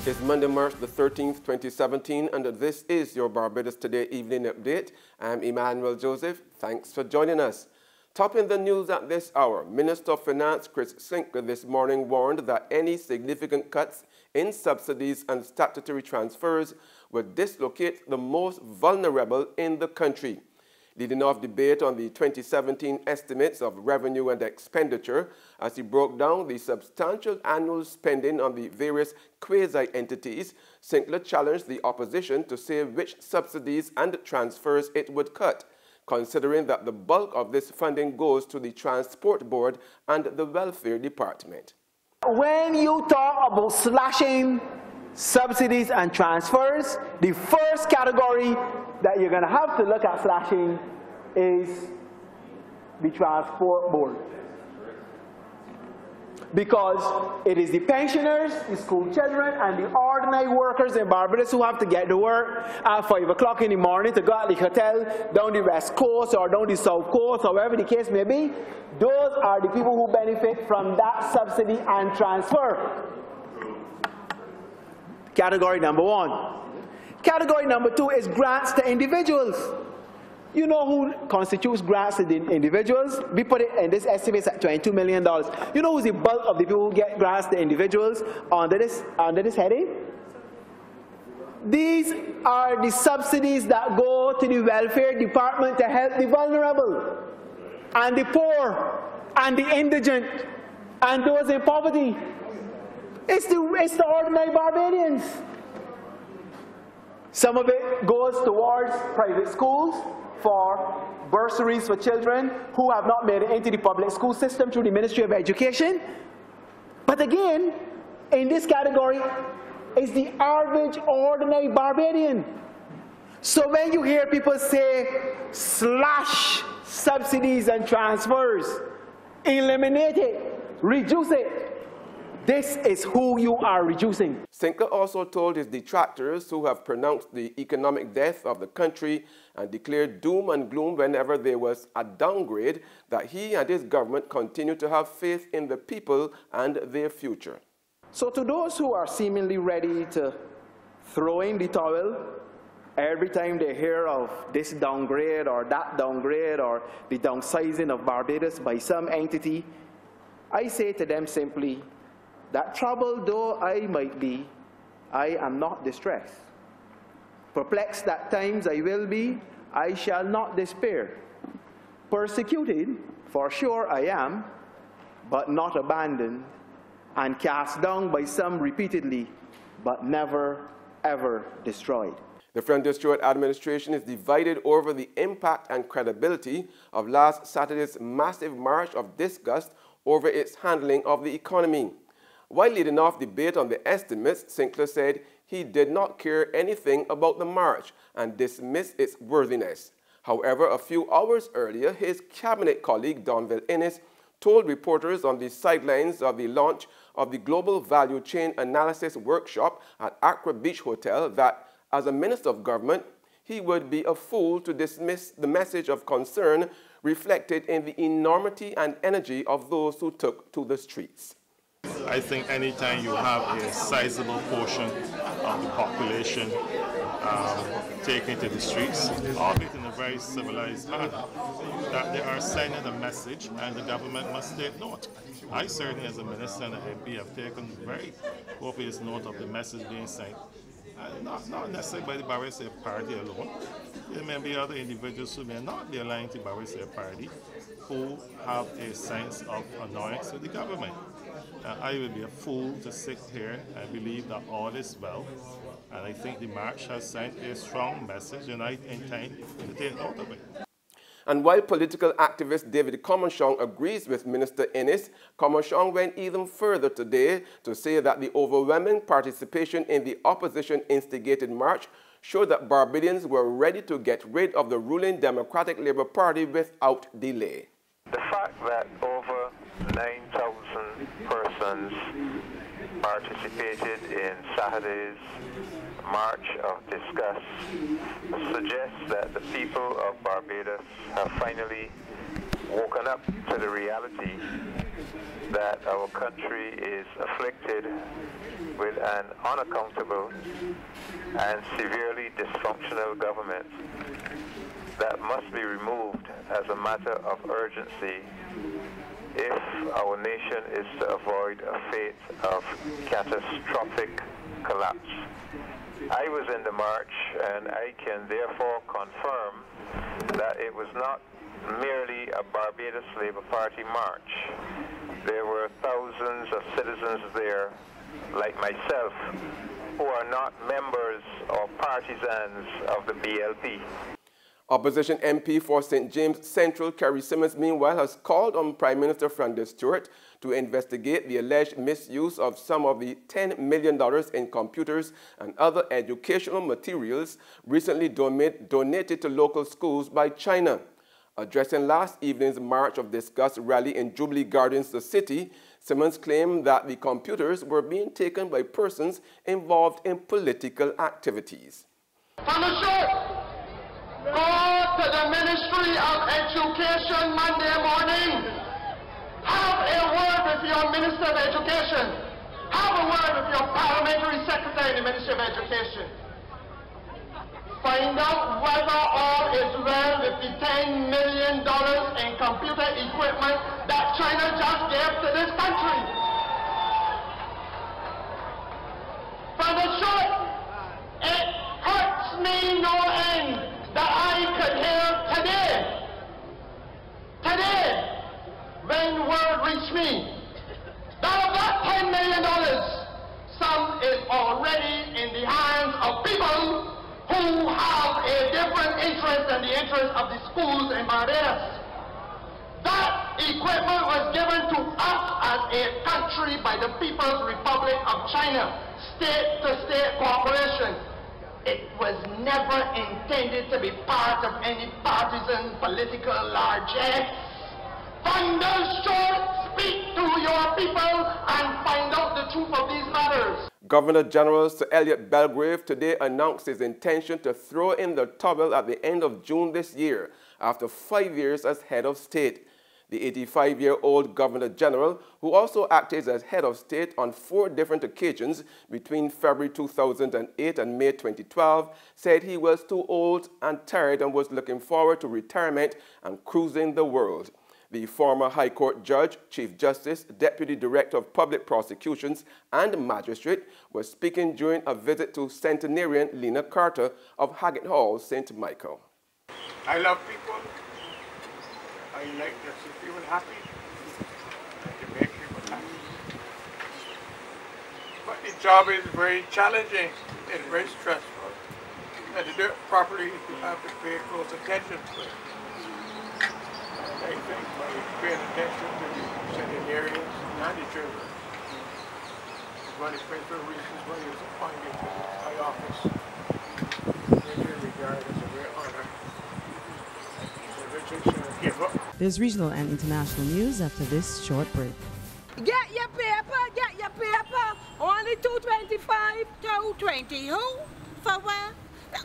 It's Monday, March the 13th, 2017, and this is your Barbados Today Evening Update. I'm Emmanuel Joseph. Thanks for joining us. Topping the news at this hour, Minister of Finance Chris Sinker this morning warned that any significant cuts in subsidies and statutory transfers would dislocate the most vulnerable in the country. Leading off debate on the 2017 estimates of revenue and expenditure as he broke down the substantial annual spending on the various quasi-entities, Sinclair challenged the opposition to say which subsidies and transfers it would cut, considering that the bulk of this funding goes to the Transport Board and the Welfare Department. When you talk about slashing subsidies and transfers, the first category that you're going to have to look at slashing is the Transport Board. Because it is the pensioners, the school children, and the ordinary workers in Barbados who have to get to work at 5 o'clock in the morning to go at the hotel down the West Coast or down the South Coast, or wherever the case may be. Those are the people who benefit from that subsidy and transfer. Category number one. Category number two is grants to individuals. You know who constitutes grants to the individuals? We put it in this estimate at $22 million. You know who's the bulk of the people who get grants to individuals under this heading? These are the subsidies that go to the Welfare Department to help the vulnerable, and the poor, and the indigent, and those in poverty. It's the ordinary Barbadians. Some of it goes towards private schools for bursaries for children who have not made it into the public school system through the Ministry of Education. But again, in this category is the average ordinary Barbadian. So when you hear people say, slash subsidies and transfers, eliminate it, reduce it, this is who you are reducing. Sinker also told his detractors, who have pronounced the economic death of the country and declared doom and gloom whenever there was a downgrade, that he and his government continue to have faith in the people and their future. So to those who are seemingly ready to throw in the towel every time they hear of this downgrade or that downgrade or the downsizing of Barbados by some entity, I say to them simply, that troubled though I might be, I am not distressed. Perplexed at times I will be, I shall not despair. Persecuted, for sure I am, but not abandoned, and cast down by some repeatedly, but never, ever destroyed. The Friend Stewart administration is divided over the impact and credibility of last Saturday's massive march of disgust over its handling of the economy. While leading off debate on the estimates, Sinclair said he did not care anything about the march and dismissed its worthiness. However, a few hours earlier, his cabinet colleague Donville Innes told reporters on the sidelines of the launch of the Global Value Chain Analysis Workshop at Accra Beach Hotel that, as a Minister of Government, he would be a fool to dismiss the message of concern reflected in the enormity and energy of those who took to the streets. I think anytime you have a sizable portion of the population taken to the streets, albeit in a very civilized manner, that they are sending a message and the government must take note. I certainly, as a minister and an MP, have taken very copious note of the message being sent. Not necessarily by the Barbados Party alone. There may be other individuals who may not be aligned to the Barbados Party who have a sense of annoyance with the government. I would be a fool to sit here and believe that all is well. And I think the march has sent a strong message, and I intend to take note of it. And while political activist David Commonchong agrees with Minister Innes, Commonchong went even further today to say that the overwhelming participation in the opposition-instigated march showed that Barbadians were ready to get rid of the ruling Democratic Labour Party without delay. The fact that over 9,000 persons participated in Saturday's March of Disgust suggests that the people of Barbados have finally woken up to the reality that our country is afflicted with an unaccountable and severely dysfunctional government that must be removed as a matter of urgency if our nation is to avoid a fate of catastrophic collapse. I was in the march, and I can therefore confirm that it was not merely a Barbados Labour Party march. There were thousands of citizens there, like myself, who are not members or partisans of the BLP. Opposition MP for St. James Central, Kerry Simmons, meanwhile, has called on Prime Minister Francis Stewart to investigate the alleged misuse of some of the $10 million in computers and other educational materials recently donated to local schools by China. Addressing last evening's March of Disgust rally in Jubilee Gardens, the city, Simmons claimed that the computers were being taken by persons involved in political activities. Go to the Ministry of Education Monday morning. Have a word with your Minister of Education. Have a word with your Parliamentary Secretary in the Ministry of Education. Find out whether all is well with the $10 million in computer equipment that China just gave to this country. From the short, it hurts me no end that I could hear today, when word reached me, that of that $10 million, some is already in the hands of people who have a different interest than the interest of the schools in Barbados. That equipment was given to us as a country by the People's Republic of China, state-to-state cooperation. It was never intended to be part of any partisan political largesse. Thunderstruck, speak to your people and find out the truth of these matters. Governor General Sir Elliot Belgrave today announced his intention to throw in the towel at the end of June this year after 5 years as head of state. The 85-year-old Governor General, who also acted as head of state on 4 different occasions between February 2008 and May 2012, said he was too old and tired and was looking forward to retirement and cruising the world. The former High Court judge, Chief Justice, Deputy Director of Public Prosecutions and Magistrate was speaking during a visit to centenarian Lena Carter of Haggett Hall, St. Michael. I love people. I like to see people happy, and to make people happy. But the job is very challenging, it's very stressful. And to do it properly, you have to pay close attention to it. And I think by paying attention to the centenarians and the children is one of the principal reasons why he was appointed to the high office. Major regard as a real honor. There's regional and international news after this short break. Get your paper, get your paper. Only $2.25, $2.20. Who? For what?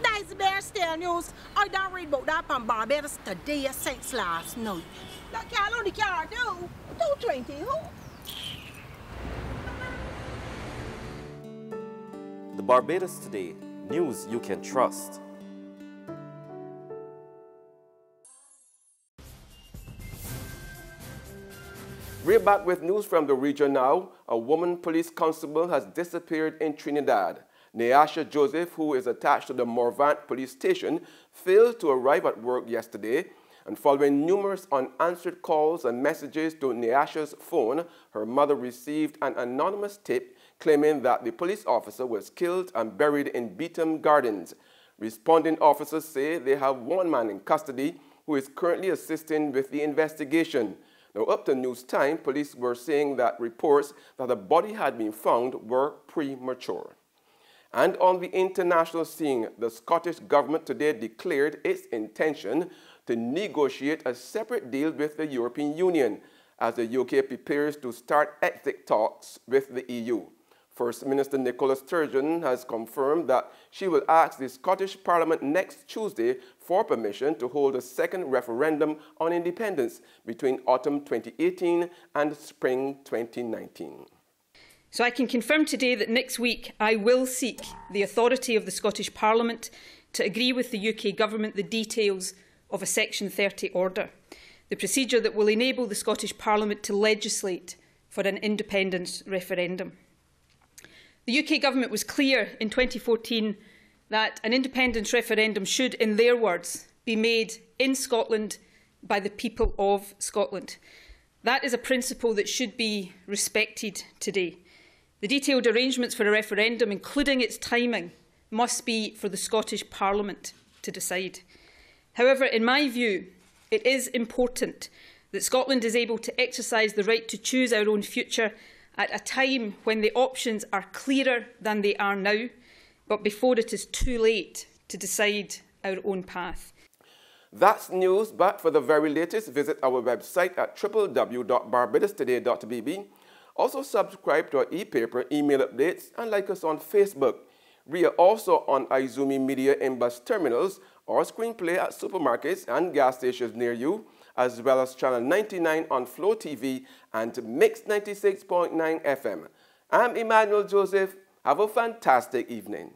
That's the Bear Stare News. I don't read about that from Barbados today since last night. That can't only can't do. $2.20. Who? The Barbados Today, news you can trust. We're back with news from the region now. A woman police constable has disappeared in Trinidad. Neasha Joseph, who is attached to the Morvant police station, failed to arrive at work yesterday. And following numerous unanswered calls and messages to Neasha's phone, her mother received an anonymous tip claiming that the police officer was killed and buried in Beetham Gardens. Responding officers say they have one man in custody who is currently assisting with the investigation. Now, up to news time, police were saying that reports that a body had been found were premature. And on the international scene, the Scottish government today declared its intention to negotiate a separate deal with the European Union as the UK prepares to start exit talks with the EU. First Minister Nicola Sturgeon has confirmed that she will ask the Scottish Parliament next Tuesday for permission to hold a second referendum on independence between autumn 2018 and spring 2019. So I can confirm today that next week I will seek the authority of the Scottish Parliament to agree with the UK Government the details of a Section 30 order, the procedure that will enable the Scottish Parliament to legislate for an independence referendum. The UK Government was clear in 2014 that an independence referendum should, in their words, be made in Scotland by the people of Scotland. That is a principle that should be respected today. The detailed arrangements for a referendum, including its timing, must be for the Scottish Parliament to decide. However, in my view, it is important that Scotland is able to exercise the right to choose our own future at a time when the options are clearer than they are now, but before it is too late to decide our own path. That's news, but for the very latest, visit our website at www.barbadostoday.bb. Also subscribe to our e-paper, email updates, and like us on Facebook. We are also on Izumi Media in bus terminals or screenplay at supermarkets and gas stations near you, as well as Channel 99 on Flow TV and Mix 96.9 FM. I'm Emmanuel Joseph. Have a fantastic evening.